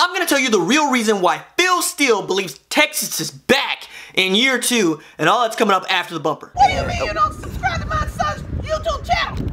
I'm going to tell you the real reason why Phil Steele believes Texas is back in year 2, and all that's coming up after the bumper. What do you mean you don't subscribe to my son's YouTube channel?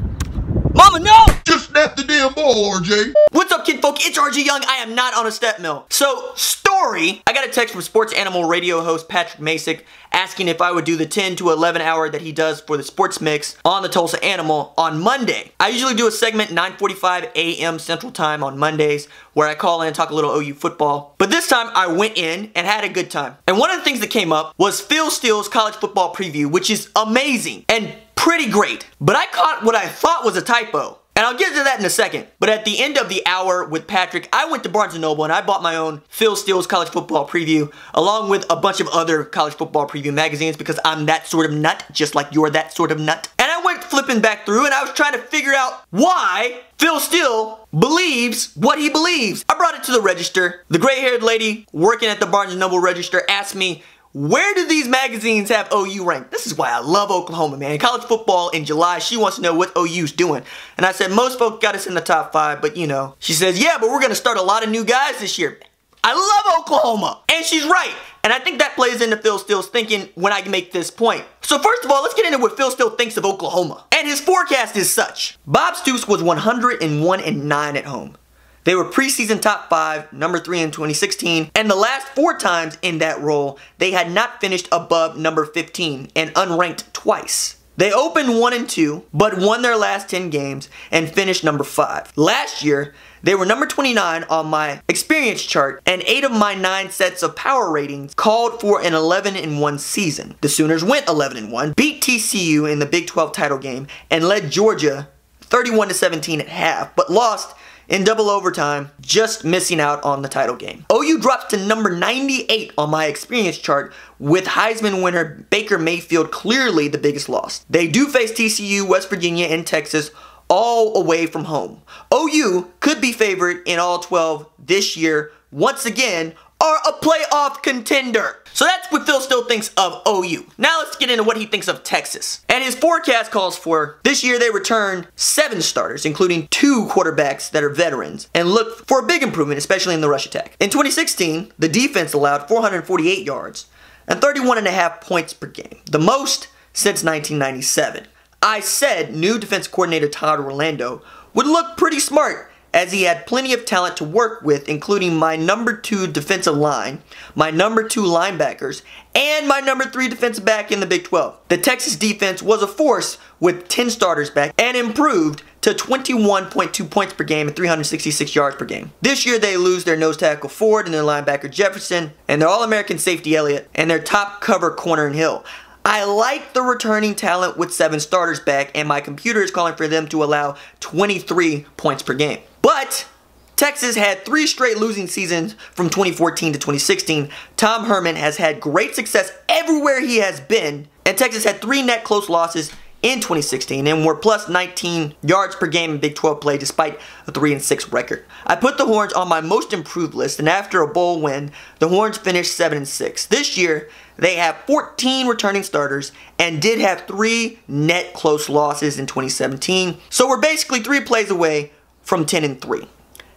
Mama, no! Just snap the damn ball, RJ. What's up, kid folk? It's RJ Young. I am not on a step mill. So, story. I got a text from sports animal radio host Patrick Masick asking if I would do the 10 to 11 hour that he does for the Sports Mix on the Tulsa Animal on Monday. I usually do a segment 9:45 a.m. Central Time on Mondays where I call in and talk a little OU football. But this time I went in and had a good time. And one of the things that came up was Phil Steele's college football preview, which is amazing and pretty great. But I caught what I thought was a typo. And I'll get to that in a second. But at the end of the hour with Patrick, I went to Barnes & Noble and I bought my own Phil Steele's college football preview along with a bunch of other college football preview magazines because I'm that sort of nut, just like you're that sort of nut. And I went flipping back through and I was trying to figure out why Phil Steele believes what he believes. I brought it to the register. The gray-haired lady working at the Barnes & Noble register asked me, where do these magazines have OU ranked? This is why I love Oklahoma, man. College football in July, she wants to know what OU's doing. And I said, most folks got us in the top 5, but you know. She says, yeah, but we're going to start a lot of new guys this year. I love Oklahoma. And she's right. And I think that plays into Phil Steele's thinking when I make this point. So first of all, let's get into what Phil Steele thinks of Oklahoma. And his forecast is such. Bob Stoops was 101-9 at home. They were preseason top 5, number 3 in 2016, and the last 4 times in that role, they had not finished above number 15 and unranked twice. They opened 1-2, but won their last 10 games and finished number 5. Last year, they were number 29 on my experience chart, and 8 of my 9 sets of power ratings called for an 11-1 season. The Sooners went 11-1, beat TCU in the Big 12 title game, and led Georgia 31-17 at half, but lost in double overtime, just missing out on the title game. OU drops to number 98 on my experience chart with Heisman winner Baker Mayfield clearly the biggest loss. They do face TCU, West Virginia, and Texas all away from home. OU could be favored in all 12 this year, once again, are a playoff contender. So that's what Phil Steele thinks of OU. Now let's get into what he thinks of Texas. And his forecast calls for this year they return 7 starters, including 2 quarterbacks that are veterans, and look for a big improvement, especially in the rush attack. In 2016, the defense allowed 448 yards and 31.5 points per game, the most since 1997. I said new defense coordinator Todd Orlando would look pretty smart as he had plenty of talent to work with, including my number 2 defensive line, my number 2 linebackers, and my number 3 defensive back in the Big 12. The Texas defense was a force with 10 starters back and improved to 21.2 points per game and 366 yards per game. This year they lose their nose tackle Ford and their linebacker Jefferson, and their All-American safety Elliott, and their top cover corner in Hill. I like the returning talent with 7 starters back, and my computer is calling for them to allow 23 points per game. But Texas had 3 straight losing seasons from 2014 to 2016. Tom Herman has had great success everywhere he has been, and Texas had 3 net close losses in 2016 and were plus 19 yards per game in Big 12 play despite a 3-6 record. I put the Horns on my most improved list, and after a bowl win, the Horns finished 7-6. This year, they have 14 returning starters and did have 3 net close losses in 2017. So we're basically 3 plays away from 10-3.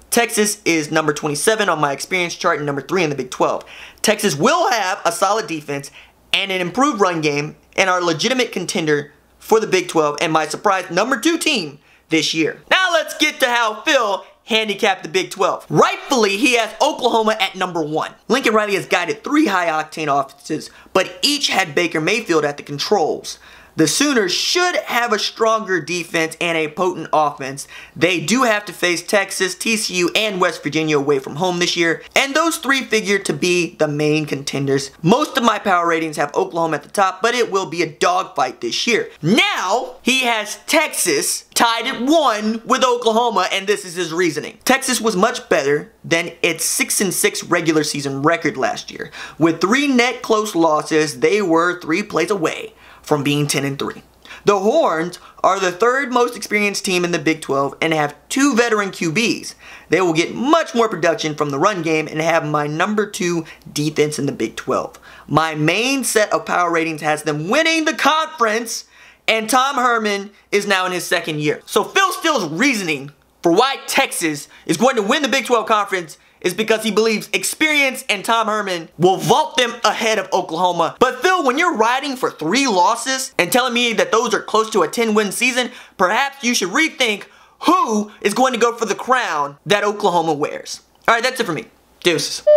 Texas is number 27 on my experience chart and number 3 in the Big 12. Texas will have a solid defense and an improved run game and are a legitimate contender for the Big 12 and my surprise number 2 team this year. Now let's get to how Phil handicapped the Big 12. Rightfully, he has Oklahoma at number 1. Lincoln Riley has guided 3 high-octane offenses, but each had Baker Mayfield at the controls. The Sooners should have a stronger defense and a potent offense. They do have to face Texas, TCU, and West Virginia away from home this year, and those 3 figure to be the main contenders. Most of my power ratings have Oklahoma at the top, but it will be a dogfight this year. Now, he has Texas tied at 1 with Oklahoma, and this is his reasoning. Texas was much better than its 6-6 regular season record last year. With 3 net close losses, they were 3 plays away from being 10-3. The Horns are the 3rd most experienced team in the Big 12 and have 2 veteran QBs. They will get much more production from the run game and have my number 2 defense in the Big 12. My main set of power ratings has them winning the conference, and Tom Herman is now in his 2nd year. So Phil Steele's reasoning for why Texas is going to win the Big 12 conference is because he believes experience and Tom Herman will vault them ahead of Oklahoma. But Phil, when you're riding for 3 losses and telling me that those are close to a 10-win season, perhaps you should rethink who is going to go for the crown that Oklahoma wears. Alright, that's it for me. Deuces.